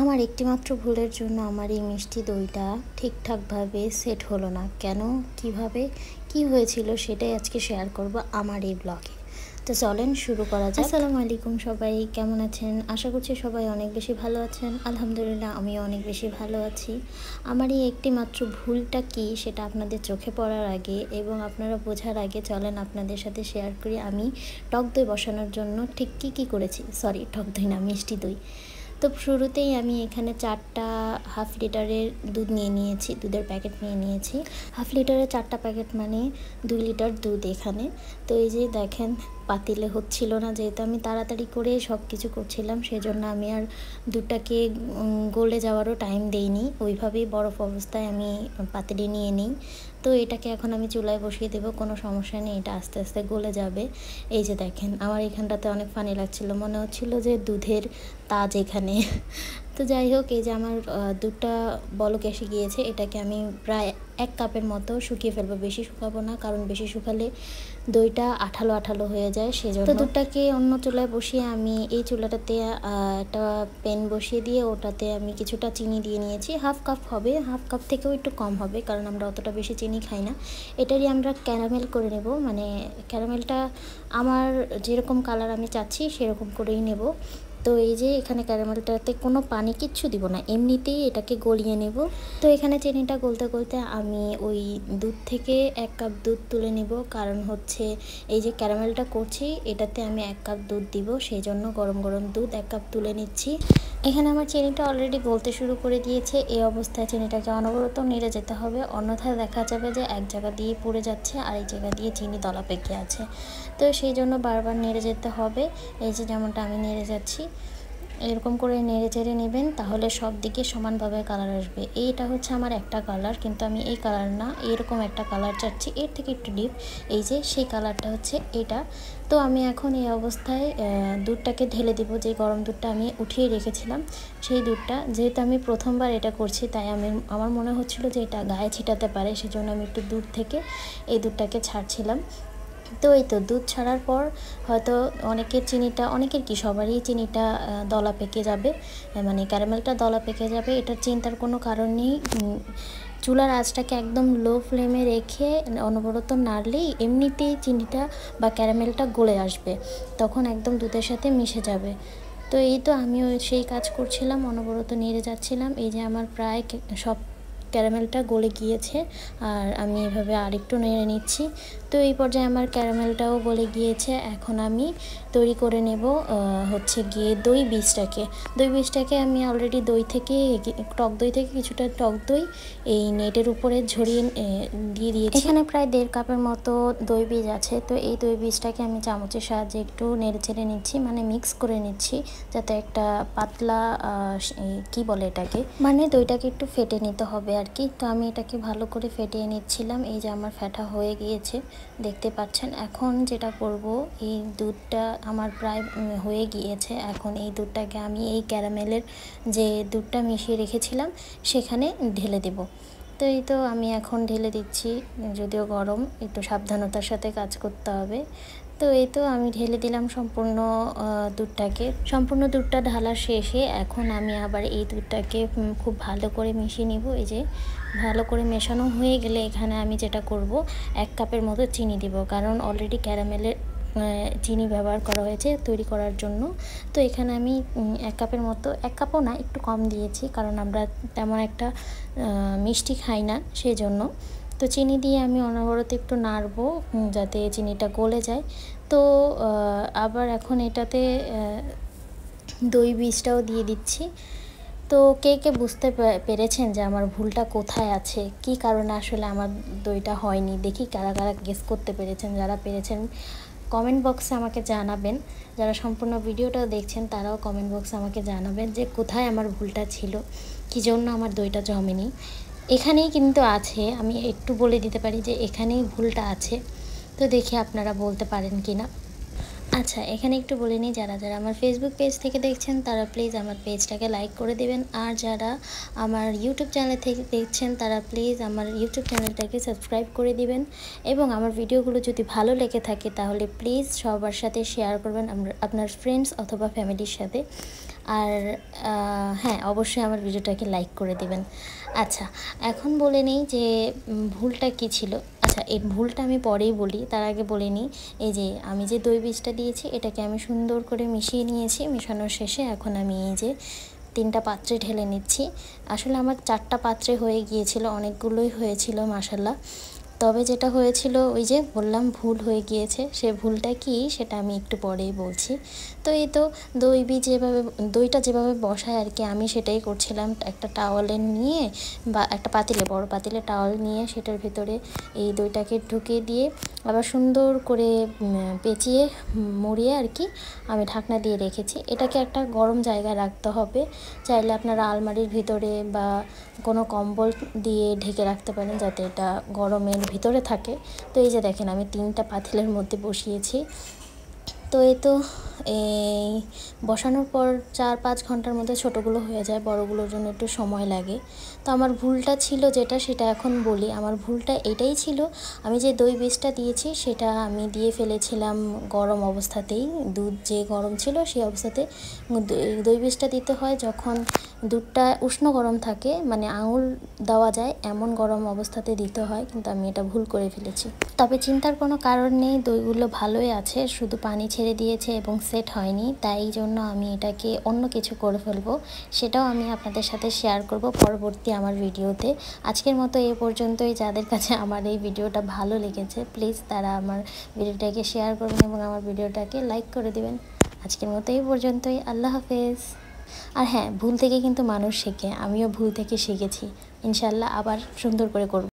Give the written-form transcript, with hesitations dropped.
আমার একটিমাত্র ভুলের জন্য আমার এই মিষ্টি দইটা ঠিকঠাকভাবে সেট হলো না। কেন, কিভাবে, কি হয়েছিল সেটাই আজকে শেয়ার করব আমার এই ব্লগে। তো চলেন শুরু করা যাক। আসসালামু আলাইকুম, সবাই কেমন আছেন? আশা করছি সবাই অনেক বেশি ভালো আছেন। আলহামদুলিল্লাহ আমিও অনেক বেশি ভালো আছি। আমার এই একটিমাত্র ভুলটা কি সেটা আপনাদের চোখে পড়ার আগে এবং আপনারা বোঝার আগে চলেন আপনাদের সাথে শেয়ার করি আমি টক দই বসানোর জন্য ঠিক কী করেছি। সরি, টক দই না, মিষ্টি দই। তো শুরুতেই আমি এখানে 4টা হাফ লিটারের দুধ নিয়ে নিয়েছি, দুধের প্যাকেট নিয়ে নিয়েছি। হাফ লিটারের 4টা প্যাকেট মানে 2 লিটার দুধ এখানে। তো এই যে দেখেন পাতিলে হচ্ছিল না, যেহেতু আমি তাড়াতাড়ি করে সব কিছু করছিলাম সেজন্য আমি আর দুধটাকে গলে যাওয়ারও টাইম দেইনি, ওইভাবেই বরফ অবস্থায় আমি পাতিলে নিয়ে নিই। তো এটাকে এখন আমি চুলায় বসিয়ে দেবো, কোনো সমস্যা নেই, এটা আস্তে আস্তে গলে যাবে। এই যে দেখেন আমার এখানটাতে অনেক ফানি লাগছিলো, মনে হচ্ছিলো যে দুধের তাজ এখানে। তো যাই হোক, এই যে আমার দুধটা বলক এসে গিয়েছে, এটাকে আমি প্রায় 1 কাপের মতো শুকিয়ে ফেলবো। বেশি শুকাবো না, কারণ বেশি শুকালে দইটা আঠালো আঠালো হয়ে যায়, সেজন্য। তো দুধটাকে অন্য চুলায় বসিয়ে আমি এই চুলাটাতে একটা প্যান বসিয়ে দিয়ে ওটাতে আমি কিছুটা চিনি দিয়ে নিয়েছি। হাফ কাপ হবে, হাফ কাপ থেকেও একটু কম হবে, কারণ আমরা অতটা বেশি চিনি খাই না। এটারই আমরা ক্যারামেল করে নেব, মানে ক্যারামেলটা আমার যেরকম কালার আমি চাচ্ছি সেরকম করেই নেব। তো এই যে এখানে ক্যারামেলটাতে কোনো পানি কিচ্ছু দিব না, এমনিতেই এটাকে গলিয়ে নেব। তো এখানে চিনিটা গলতে গলতে আমি ওই দুধ থেকে 1 কাপ দুধ তুলে নেব, কারণ হচ্ছে এই যে ক্যারামেলটা করছি এটাতে আমি 1 কাপ দুধ দিব, সেই জন্য গরম গরম দুধ 1 কাপ তুলে নিচ্ছি। এখানে আমার চিনিটা অলরেডি গলতে শুরু করে দিয়েছে। এই অবস্থায় চিনিটাকে অনবরত নেড়ে যেতে হবে, অন্যথায় দেখা যাবে যে এক জায়গা দিয়ে পড়ে যাচ্ছে আর এই জায়গা দিয়ে চিনি দলা পেকে আছে। তো সেই জন্য বারবার নেড়ে যেতে হবে। এই যে যেমনটা আমি নেড়ে যাচ্ছি, এরকম করে নেড়ে চেড়ে নেবেন, তাহলে সব দিকে সমানভাবে কালার আসবে। এইটা হচ্ছে আমার একটা কালার, কিন্তু আমি এই কালার না, এরকম একটা কালার চাচ্ছি, এর থেকে একটু ডিপ। এই যে সেই কালারটা হচ্ছে এটা। তো আমি এখন এই অবস্থায় দুধটাকে ঢেলে দেবো, যে গরম দুধটা আমি উঠিয়ে রেখেছিলাম সেই দুধটা। যেহেতু আমি প্রথমবার এটা করছি, তাই আমার মনে হচ্ছিলো যে এটা গায়ে ছিটাতে পারে, সেজন্য আমি একটু দূর থেকে এই দুধটাকে ছাড়ছিলাম। তো এই তো দুধ ছাড়ার পর হয়তো অনেকের কি সবারই চিনিটা দলা পেকে যাবে, মানে ক্যারামেলটা দলা পেকে যাবে, এটার চিন্তার কোনো কারণ নেই। চুলার আঁচটাকে একদম লো ফ্লেমে রেখে অনবরত নাড়লেই এমনিতেই চিনিটা বা ক্যারামেলটা গলে আসবে, তখন একদম দুধের সাথে মিশে যাবে। তো এই তো আমিও সেই কাজ করছিলাম, অনবরত নেড়ে যাচ্ছিলাম। এই যে আমার প্রায় সব ক্যারামেলটা গলে গিয়েছে, আর আমি এভাবে আরেকটু নেড়ে নিচ্ছি। তো এই পর্যায়ে আমার ক্যারামেলটাও গলে গিয়েছে। এখন আমি তৈরি করে নেব হচ্ছে গিয়ে দই বীজটাকে আমি অলরেডি টক দই থেকে কিছুটা টক দই এই নেটের উপরে ঝরিয়ে দিয়ে দিয়েছি। এখানে প্রায় 1.5 কাপের মতো দই বীজ আছে। তো এই দই বীজটাকে আমি চামচের সাহায্যে একটু নেড়ে চেড়ে নিচ্ছি, মানে মিক্স করে নিচ্ছি, যাতে একটা পাতলা কি বলে এটাকে, মানে দইটাকে একটু ফেটে নিতে হবে আর কি। তো আমি এটাকে ভালো করে ফেটিয়ে নিচ্ছিলাম। এই যে আমার ফেটা হয়ে গিয়েছে, দেখতে পাচ্ছেন। এখন যেটা করব, এই দুধটা আমার প্রায় হয়ে গিয়েছে। এখন এই দুধটাকে আমি এই ক্যারামেলের যে দুধটা মিশিয়ে রেখেছিলাম সেখানে ঢেলে দেব। তো এই তো আমি এখন ঢেলে দিচ্ছি, যদিও গরম, একটু সাবধানতার সাথে কাজ করতে হবে। তো এই তো আমি ঢেলে দিলাম সম্পূর্ণ দুধটা ঢালা শেষে এখন আমি আবার এই দুধটাকে খুব ভালো করে মিশিয়ে নিব। এই যে ভালো করে মেশানো হয়ে গেলে এখানে আমি যেটা করব, 1 কাপের মতো চিনি দিব, কারণ অলরেডি ক্যারামেলের চিনি ব্যবহার করা হয়েছে তৈরি করার জন্য। তো এখানে আমি 1 কাপের মতো, 1 কাপও না, একটু কম দিয়েছি, কারণ আমরা তেমন একটা মিষ্টি খাই না, সেই জন্য। তো চিনি দিয়ে আমি অনবরত একটু নাড়বো যাতে চিনিটা গলে যায়। তো আবার এখন এটাতে দই বীজটাও দিয়ে দিচ্ছি। তো কে বুঝতে পেরেছেন যে আমার ভুলটা কোথায় আছে, কি কারণে আসলে আমার দইটা হয়নি, দেখি কারা গেস করতে পেরেছেন। যারা পেরেছেন কমেন্ট বক্সে আমাকে জানাবেন, যারা সম্পূর্ণ ভিডিওটাও দেখছেন তারাও কমেন্ট বক্সে আমাকে জানাবেন যে কোথায় আমার ভুলটা ছিল, কী জন্য আমার দইটা জমেনি। এখানেই কিন্তু আছে, আমি একটু বলে দিতে পারি যে এখানেই ভুলটা আছে। তো দেখি আপনারা বলতে পারেন কি না। আচ্ছা, এখানে একটু বলে নিই, যারা আমার ফেসবুক পেজ থেকে দেখছেন তারা প্লিজ আমার পেজটাকে লাইক করে দেবেন, আর যারা আমার ইউটিউব চ্যানেল থেকে দেখছেন তারা প্লিজ আমার ইউটিউব চ্যানেলটাকে সাবস্ক্রাইব করে দিবেন। এবং আমার ভিডিওগুলো যদি ভালো লেগে থাকে তাহলে প্লিজ সবার সাথে শেয়ার করবেন, আপনার ফ্রেন্ডস অথবা ফ্যামিলির সাথে। আর হ্যাঁ, অবশ্যই আমার ভিডিওটাকে লাইক করে দিবেন। আচ্ছা, এখন বলে নিই যে ভুলটা কী ছিল। আচ্ছা, এই ভুলটা আমি পরেই বলি, তার আগে বলে নিই এই যে আমি যে দই বীজটা দিয়েছি এটাকে আমি সুন্দর করে মিশিয়ে নিয়েছি। মেশানোর শেষে এখন আমি এই যে 3টা পাত্রে ঢেলে নিচ্ছি। আসলে আমার 4টা পাত্রে হয়ে গিয়েছিল, অনেকগুলোই হয়েছিল মাশাল্লাহ। তবে যেটা হয়েছিল ওই যে বললাম ভুল হয়ে গিয়েছে, সে ভুলটা কি সেটা আমি একটু পরেই বলছি। তো এই তো দইটা যেভাবে বসায় আর কি, আমি সেটাই করছিলাম। একটা টাওয়ালে নিয়ে বা একটা পাতিলে, বড় পাতিলে টাওয়াল নিয়ে সেটার ভিতরে এই দইটাকে ঢুকিয়ে দিয়ে আবার সুন্দর করে পেঁচিয়ে মুড়িয়ে আর কি আমি ঢাকনা দিয়ে রেখেছি। এটাকে একটা গরম জায়গায় রাখতে হবে। চাইলে আপনারা আলমারির ভিতরে বা কোনো কম্বল দিয়ে ঢেকে রাখতে পারেন যাতে এটা গরমের ভিতরে থাকে। তো এই যে দেখেন আমি 3টা পাতিলের মধ্যে বসিয়েছি। তো এই তো এই বসানোর পর 4-5 ঘন্টার মধ্যে ছোটোগুলো হয়ে যায়, বড়গুলোর জন্য একটু সময় লাগে। তো আমার ভুলটা ছিল যেটা, সেটা এখন বলি। আমার ভুলটা এটাই ছিল, আমি যে দই বীজটা দিয়েছি সেটা আমি দিয়ে ফেলেছিলাম গরম অবস্থাতেই। দুধ যে গরম ছিল সেই অবস্থাতে দই বীজটা দিতে হয় যখন দুধটা উষ্ণ গরম থাকে, মানে আঙুল দেওয়া যায় এমন গরম অবস্থাতে দিতে হয়, কিন্তু আমি এটা ভুল করে ফেলেছি। তবে চিন্তার কোনো কারণ নেই, দইগুলো ভালোই আছে, শুধু পানি ছেড়ে দিয়েছে এবং সেট হয়নি। তাই জন্য আমি এটাকে অন্য কিছু করে ফেলবো, সেটাও আমি আপনাদের সাথে শেয়ার করব পরবর্তী আমার ভিডিওতে। আজকের মতো এই পর্যন্তই। যাদের কাছে আমার এই ভিডিওটা ভালো লেগেছে প্লিজ তারা আমার ভিডিওটাকে শেয়ার করবেন এবং আমার ভিডিওটাকে লাইক করে দিবেন। আজকের মতো এই পর্যন্তই। আল্লাহ হাফেজ। আর হ্যাঁ, ভুল থেকে কিন্তু মানুষ শেখে, আমিও ভুল থেকে শিখেছি। ইনশাল্লাহ আবার সুন্দর করে করব।